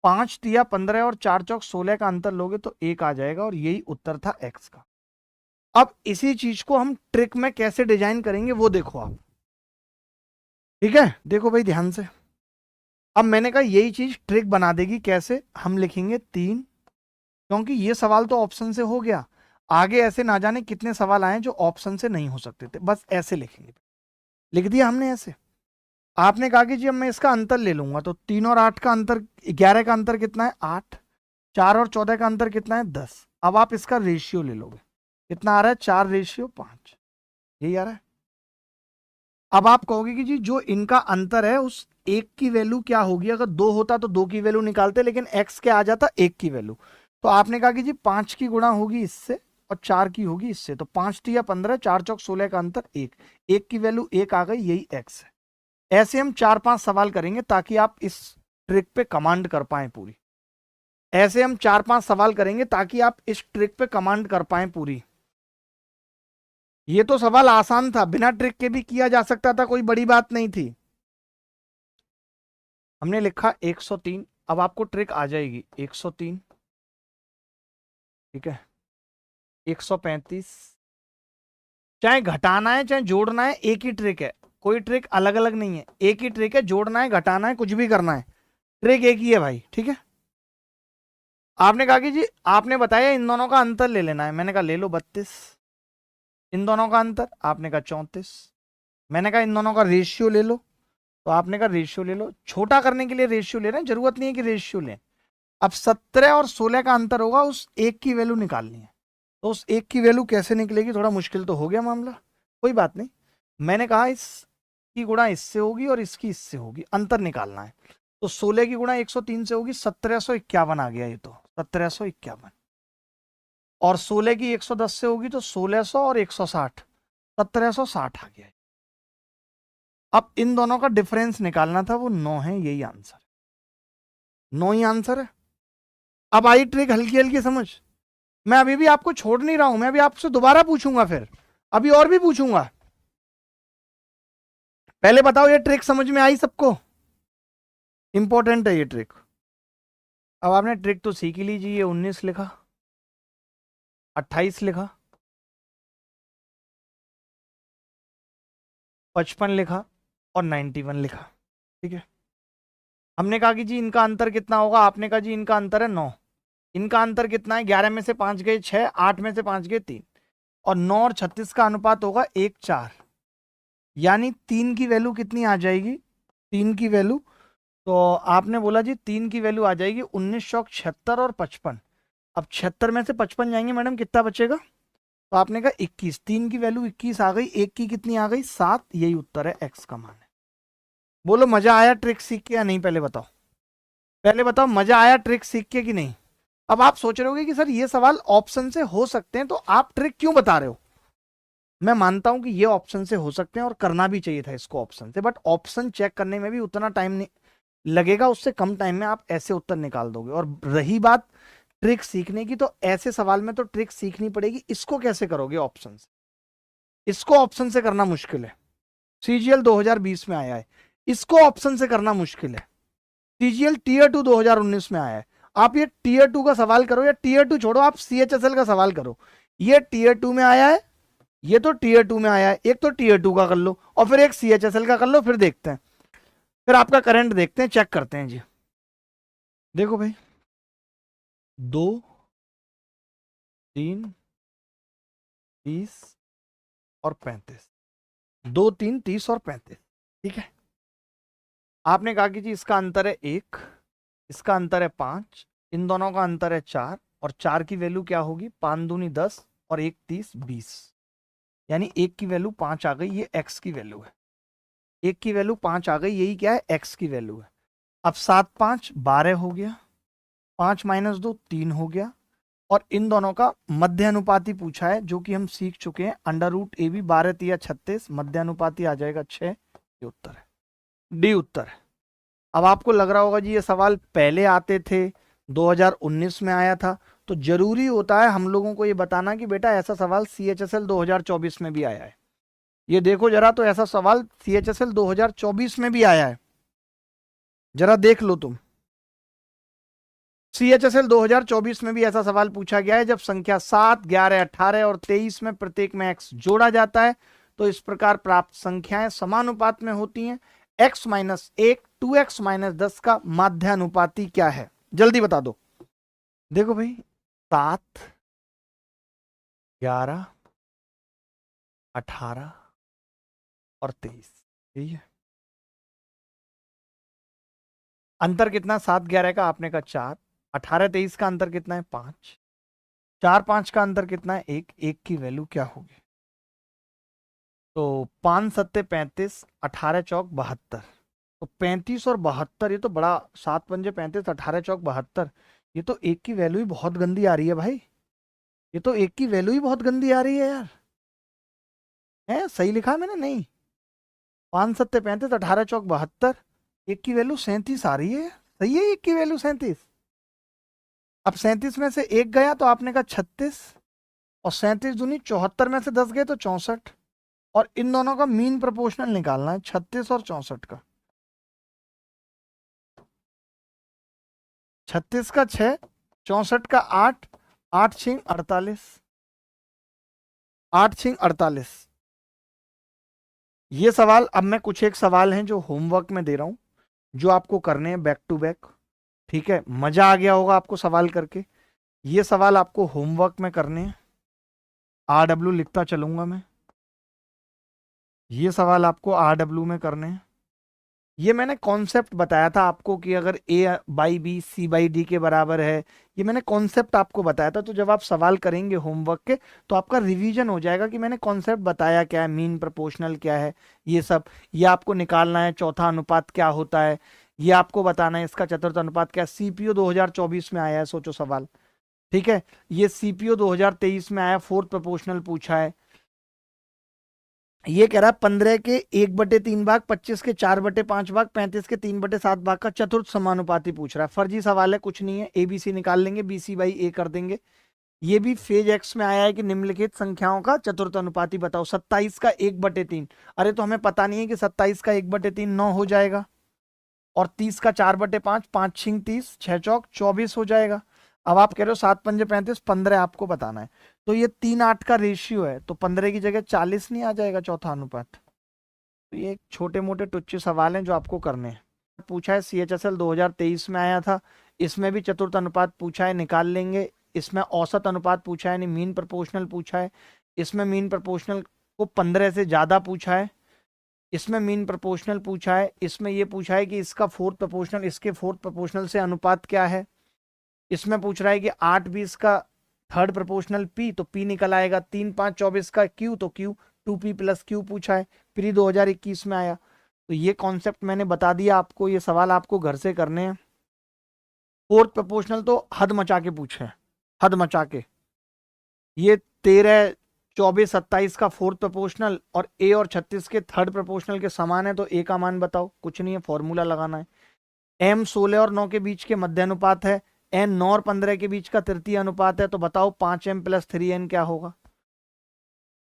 5 दिया 15 और 4 चौक 16 का अंतर लोगे तो 1 आ जाएगा, और यही उत्तर था x का। अब इसी चीज को हम ट्रिक में कैसे डिजाइन करेंगे वो देखो आप। ठीक है, देखो भाई ध्यान से। अब मैंने कहा यही चीज ट्रिक बना देगी कैसे, हम लिखेंगे 3, क्योंकि ये सवाल तो ऑप्शन से हो गया, आगे ऐसे ना जाने कितने सवाल आए जो ऑप्शन से नहीं हो सकते थे, बस ऐसे लिखेंगे। लिख दिया हमने ऐसे। आपने कहा कि जी अब मैं इसका अंतर ले लूंगा, तो 3 और 8 का अंतर, 11 का अंतर कितना है 8, 4 और 14 का अंतर कितना है 10। अब आप इसका रेशियो ले लोगे, कितना आ रहा है 4:5, यही आ रहा है। अब आप कहोगे कि जी जो इनका अंतर है उस एक की वैल्यू क्या होगी, अगर 2 होता तो 2 की वैल्यू निकालते, लेकिन x क्या आ जाता 1 की वैल्यू। तो आपने कहा कि जी 5 की गुणा होगी इससे और 4 की होगी इससे, तो 5 या 15, 4 चौक 16 का अंतर 1, 1 की वैल्यू 1 आ गई, यही x है। ऐसे हम 4-5 सवाल करेंगे ताकि आप इस ट्रिक पे कमांड कर पाए पूरी। ऐसे हम 4-5 सवाल करेंगे ताकि आप इस ट्रिक पे कमांड कर पाए पूरी। ये तो सवाल आसान था, बिना ट्रिक के भी किया जा सकता था, कोई बड़ी बात नहीं थी। हमने लिखा 103, अब आपको ट्रिक आ जाएगी। 103, ठीक है, 135, चाहे घटाना है चाहे जोड़ना है, एक ही ट्रिक है, कोई ट्रिक अलग अलग नहीं है, एक ही ट्रिक है, जोड़ना है घटाना है कुछ भी करना है, ट्रिक एक ही है भाई। ठीक है, आपने कहा कि जी आपने बताया इन दोनों का अंतर ले लेना है, मैंने कहा ले लो 32। इन दोनों का अंतर, आपने कहा 34। मैंने कहा इन दोनों का रेशियो ले लो, तो आपने कहा रेशियो ले लो। छोटा करने के लिए रेशियो ले रहे हैं, जरूरत नहीं है कि रेशियो लें। अब 17 और 16 का अंतर होगा, उस एक की वैल्यू निकालनी है, तो उस एक की वैल्यू कैसे निकलेगी, थोड़ा मुश्किल तो हो गया मामला, कोई बात नहीं। मैंने कहा इसकी गुणा इससे होगी और इसकी इससे होगी, अंतर निकालना है। तो 16 की गुणा 103 से होगी, 1751 आ गया, ये तो 1751। और 16 की 110 से होगी तो 1600 और 160, 1760 आ गया। अब इन दोनों का डिफरेंस निकालना था, वो 9 है, यही आंसर। 9 ही आंसर है। अब आई ट्रिक हल्की हल्की समझ। मैं अभी भी आपको छोड़ नहीं रहा हूं, मैं अभी आपसे दोबारा पूछूंगा, फिर अभी और भी पूछूंगा। पहले बताओ ये ट्रिक समझ में आई सबको? इंपॉर्टेंट है ये ट्रिक। अब आपने ट्रिक तो सीख ही लीजिए। ये 19 लिखा, 28 लिखा, 55 लिखा और 91 लिखा। ठीक है, हमने कहा कि जी इनका अंतर कितना होगा, आपने कहा जी इनका अंतर है 9। इनका अंतर कितना है? 11 में से 5 गए 6, 8 में से 5 गए 3, और 9 और 36 का अनुपात होगा 1:4। यानी 3 की वैल्यू कितनी आ जाएगी? 3 की वैल्यू, तो आपने बोला जी 3 की वैल्यू आ जाएगी 19 चौक 76 और 55। अब 76 में से 55 जाएंगे मैडम, कितना बचेगा? तो आपने कहा 21। 3 की वैल्यू 21 आ गई, 1 की कितनी आ गई? 7। यही उत्तर है, एक्स का मान है। बोलो मजा आया ट्रिक सीख के या नहीं? पहले बताओ, पहले बताओ मजा आया ट्रिक सीख के कि नहीं? अब आप सोच रहे होगे कि सर ये सवाल ऑप्शन से हो सकते हैं तो आप ट्रिक क्यों बता रहे हो? मैं मानता हूं कि ये ऑप्शन से हो सकते हैं और करना भी चाहिए था इसको ऑप्शन से, बट ऑप्शन चेक करने में भी उतना टाइम नहीं लगेगा, उससे कम टाइम में आप ऐसे उत्तर निकाल दोगे। और रही बात ट्रिक सीखने की, तो ऐसे सवाल में तो ट्रिक सीखनी पड़ेगी। इसको कैसे करोगे ऑप्शन से? इसको ऑप्शन से करना मुश्किल है। सीजीएल 2020 में आया है, इसको ऑप्शन से करना मुश्किल है। सीजीएल टीयर 2 2019 में आया है। आप ये टीयर 2 का सवाल करो, या टीयर 2 छोड़ो, आप सीएचएसएल का सवाल करो। ये टीयर 2 में आया है, ये तो टीयर 2 में आया है। एक तो टीयर 2 का कर लो और फिर एक सीएचएसएल का कर लो, फिर देखते हैं, फिर आपका करंट देखते हैं, चेक करते हैं जी। देखो भाई, 2, 3, 30 और 35। 2, 3, 30 और 35। ठीक है, आपने कहा कि जी इसका अंतर है 1, इसका अंतर है 5, इन दोनों का अंतर है 4, और 4 की वैल्यू क्या होगी? 5 दूनी 10 और 1 30 20। यानी 1 की वैल्यू 5 आ गई, ये एक्स की वैल्यू है। 1 की वैल्यू 5 आ गई, यही क्या है? एक्स की वैल्यू है। अब 7 5 12 हो गया, 5 - 2 3 हो गया, और इन दोनों का मध्य अनुपाती पूछा है, जो कि हम सीख चुके हैं। √AB 12 तिया 36, मध्य अनुपाती आ जाएगा 6। ये उत्तर है, डी उत्तर है। अब आपको लग रहा होगा जी ये सवाल पहले आते थे, 2019 में आया था, तो जरूरी होता है हम लोगों को ये बताना कि बेटा ऐसा सवाल सीएचएसएल 2024 में भी आया है। ये देखो जरा, तो ऐसा सवाल सीएचएसएल 2024 में भी आया है, जरा देख लो तुम। सीएचएसएल 2024 में भी ऐसा सवाल पूछा गया है, जब संख्या 7, 11, 18 और 23 में प्रत्येक में x जोड़ा जाता है तो इस प्रकार प्राप्त संख्याएं समानुपात में होती हैं। x - 1 2x - 10 का माध्यानुपाती क्या है? जल्दी बता दो। देखो भाई, 7, 11, 18 और 23, यही है। अंतर कितना? 7 11 का आपने कहा 4, 18 23 का अंतर कितना है? 5, 4 5 का अंतर कितना है? 1, 1 की वैल्यू क्या होगी? तो 5 7 35, 18 चौक 72। तो 35 और 72, ये तो बड़ा, 7 पंजे 35, 18 चौक 72। ये तो 1 की वैल्यू ही बहुत गंदी आ रही है भाई, ये तो 1 की वैल्यू ही बहुत गंदी आ रही है यार। है सही लिखा मैंने? नहीं, 5 7 35, 18 चौक 72, 1 की वैल्यू 37 आ रही है। सही है, 1 की वैल्यू 37। अब 37 में से 1 गया तो आपने कहा 36, और 37 दूनी 74 में से 10 गए तो 64, और इन दोनों का मीन प्रोपोर्शनल निकालना है, 36 और 64 का। 36 का 6, 64 का 8, 8 6 48, 8 6 48। ये सवाल, अब मैं कुछ एक सवाल हैं जो होमवर्क में दे रहा हूं, जो आपको करने हैं बैक टू बैक। ठीक है, मजा आ गया होगा आपको सवाल करके। ये सवाल आपको होमवर्क में करने हैं, RW लिखता चलूंगा मैं। ये सवाल आपको RW में करने हैं। ये मैंने कॉन्सेप्ट बताया था आपको कि अगर A/B C/D के बराबर है, ये मैंने कॉन्सेप्ट आपको बताया था। तो जब आप सवाल करेंगे होमवर्क के, तो आपका रिवीजन हो जाएगा कि मैंने कॉन्सेप्ट बताया क्या है, मीन प्रोपोर्शनल क्या है, ये सब। ये आपको निकालना है चौथा अनुपात क्या होता है, ये आपको बताना है इसका चतुर्थ अनुपात क्या है। CPO 2024 में आया है, सोचो सवाल। ठीक है, ये CPO 2023 में आया, फोर्थ प्रोपोर्शनल पूछा है। ये कह रहा है 15 के 1/3 भाग, 25 के 4/5 भाग, 35 के 3/7 भाग का चतुर्थ समानुपाती पूछ रहा है। फर्जी सवाल है, कुछ नहीं है, ABC निकाल लेंगे, BC/A कर देंगे। ये भी फेज एक्स में आया है कि निम्नलिखित संख्याओं का चतुर्थ अनुपाती बताओ। 27 का 1/3, अरे तो हमें पता नहीं है कि 27 का 1/3 9 हो जाएगा, और 30 का 4/5, 5 छिंग 30, 6 चौक 24 हो जाएगा। अब आप कह रहे हो 7 पंजे 35, 15 आपको बताना है, तो ये 3:8 का रेशियो है, तो 15 की जगह 40 नहीं आ जाएगा चौथा अनुपात? तो ये छोटे मोटे टुच्चे सवाल हैं जो आपको करने हैं। पूछा है CHSL 2023 में आया था, इसमें भी चतुर्थ अनुपात पूछा है, निकाल लेंगे। इसमें औसत अनुपात पूछा है, यानी मीन प्रोपोर्शनल पूछा है। इसमें मीन प्रोपोर्शनल को 15 से ज्यादा पूछा है। इसमें मीन प्रोपोर्शनल पूछा है। इसमें यह पूछा है कि इसका फोर्थ प्रोपोर्शनल इसके फोर्थ प्रोपोर्शनल से अनुपात क्या है। इसमें पूछ रहा है कि 8-20 का थर्ड प्रोपोर्शनल P, तो P निकल आएगा। 3-5-24 का Q, तो Q 2P + Q पूछा है, प्री 2021 में आया। तो ये कॉन्सेप्ट मैंने बता दिया आपको, ये सवाल आपको घर से करने हैं। फोर्थ प्रोपोर्शनल तो हद मचा के पूछे, हद मचा के। ये 13, 24, 27 का फोर्थ प्रोपोर्शनल और A और 36 के थर्ड प्रोपोर्शनल के समान है, तो A का मान बताओ। कुछ नहीं है, फॉर्मूला लगाना है। M 16 और 9 के बीच के मध्य अनुपात है, N 9 और 15 के बीच का तृतीय अनुपात है, तो बताओ 5M + 3N क्या होगा।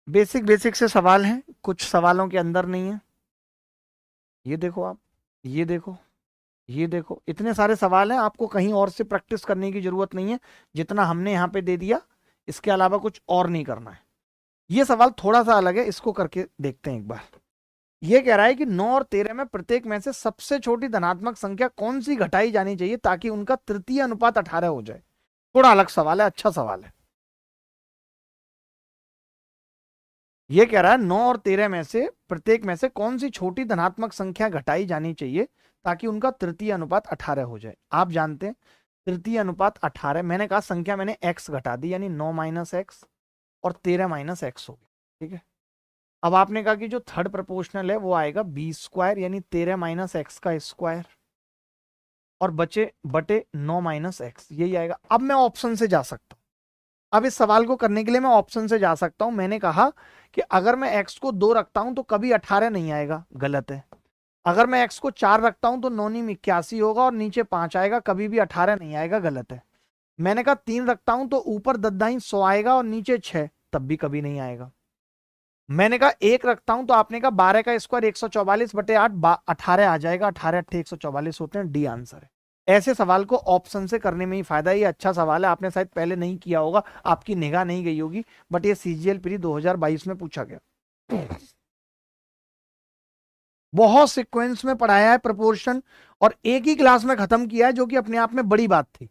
बेसिक बेसिक से सवाल हैं, कुछ सवालों के अंदर नहीं है। ये देखो आप, ये देखो, ये देखो, इतने सारे सवाल हैं, आपको कहीं और से प्रैक्टिस करने की जरूरत नहीं है, जितना हमने यहाँ पे दे दिया इसके अलावा कुछ और नहीं करना है। ये सवाल थोड़ा सा अलग है, इसको करके देखते हैं एक बार। ये कह रहा है कि 9 और 13 में प्रत्येक में से सबसे छोटी धनात्मक संख्या कौन सी घटाई जानी चाहिए ताकि उनका तृतीय अनुपात 18 हो जाए। थोड़ा अलग सवाल है, अच्छा सवाल है। ये कह रहा है 9 और 13 में से प्रत्येक में से कौन सी छोटी धनात्मक संख्या घटाई जानी चाहिए ताकि उनका तृतीय अनुपात 18 हो जाए। आप जानते हैं तृतीय अनुपात 18, मैंने कहा संख्या मैंने x घटा दी, यानी 9 - x और 13 - x हो गया, ठीक है। अब आपने कहा कि जो थर्ड प्रोपोर्शनल है वो आएगा B², यानी 13 - x का स्क्वायर, और बचे बटे 9 - x, यही आएगा। अब मैं ऑप्शन से जा सकता हूं। अब इस सवाल को करने के लिए मैं ऑप्शन से जा सकता हूं। मैंने कहा कि अगर मैं x को 2 रखता हूं तो कभी 18 नहीं आएगा, गलत है। अगर मैं x को 4 रखता हूं तो 9 × 81 होगा और नीचे 5 आएगा, कभी भी 18 नहीं आएगा, गलत है। मैंने कहा 3 रखता हूं तो ऊपर 10 आएगा और नीचे 6, तब भी कभी नहीं आएगा। मैंने कहा 1 रखता हूं तो आपने कहा 12 का स्क्वायर 144/8, 18 आ जाएगा, 18 8 144 होते हैं, डी आंसर है। ऐसे सवाल को ऑप्शन से करने में ही फायदा है। ये अच्छा सवाल है, आपने शायद पहले नहीं किया होगा, आपकी निगाह नहीं गई होगी, बट ये CGL प्री 2022 में पूछा गया। बहुत सीक्वेंस में पढ़ाया है प्रोपोर्शन, और एक ही क्लास में खत्म किया है, जो कि अपने आप में बड़ी बात थी।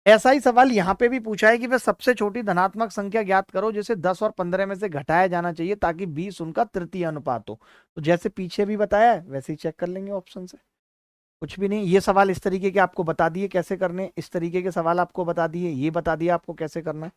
ऐसा ही सवाल यहां पे भी पूछा है कि वह सबसे छोटी धनात्मक संख्या ज्ञात करो जिसे 10 और 15 में से घटाया जाना चाहिए ताकि 20 उनका तृतीय अनुपात हो। तो जैसे पीछे भी बताया है वैसे ही चेक कर लेंगे ऑप्शन से, कुछ भी नहीं। ये सवाल इस तरीके के आपको बता दिए कैसे करने, इस तरीके के सवाल आपको बता दिए, ये बता दिया आपको कैसे करना है।